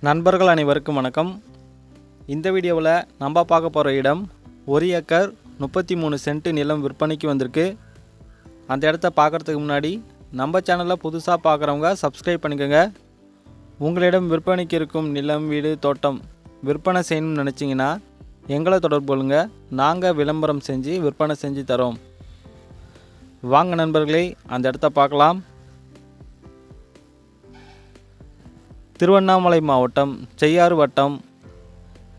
நண்பர்கள் அனைவருக்கும் வணக்கம். இந்த வீடியோவில் நம்ம பார்க்க போகிற இடம் 1 ஏக்கர் 33 சென்ட் நிலம் விற்பனைக்கு வந்திருக்கு. அந்த இடத்த பார்க்குறதுக்கு முன்னாடி நம்ம சேனலில் புதுசாக பார்க்குறவங்க சப்ஸ்கிரைப் பண்ணிக்கோங்க. உங்களிடம் விற்பனைக்கு இருக்கும் நிலம், வீடு, தோட்டம் விற்பனை செய்யணும்னு நினச்சிங்கன்னா எங்களை தொடர்பு கொள்ளுங்க. நாங்கள் விளம்பரம் செஞ்சு விற்பனை செஞ்சு தரோம். வாங்க நண்பர்களே, அந்த இடத்த பார்க்கலாம். திருவண்ணாமலை மாவட்டம் செய்யாறு வட்டம்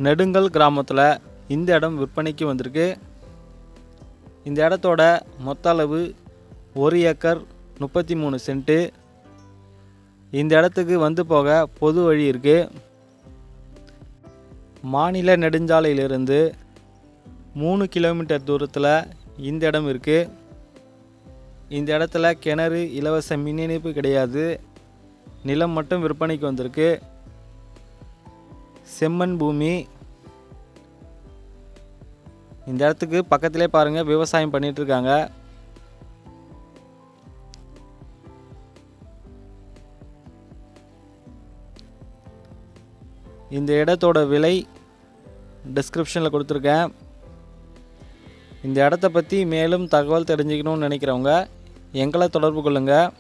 நெடுங்கல் கிராமத்தில் இந்த இடம் விற்பனைக்கு வந்திருக்கு. இந்த இடத்தோட மொத்த அளவு 1 ஏக்கர் 33 சென்ட்டு. இந்த இடத்துக்கு வந்து போக பொது வழி இருக்குது. மாநில நெடுஞ்சாலையிலிருந்து 3 கிலோமீட்டர் தூரத்தில் இந்த இடம் இருக்குது. இந்த இடத்துல கிணறு, இலவச மின் இணைப்பு கிடையாது. நிலம் மட்டும் விற்பனைக்கு வந்திருக்கு. செம்மண் பூமி. இந்த இடத்துக்கு பக்கத்திலே பாருங்கள், விவசாயம் பண்ணிகிட்ருக்காங்க. இந்த இடத்தோட விலை டிஸ்கிரிப்ஷனில் கொடுத்துருக்கேன். இந்த இடத்த பற்றி மேலும் தகவல் தெரிஞ்சுக்கணும்னு நினைக்கிறவங்க எங்களை தொடர்பு கொள்ளுங்கள்.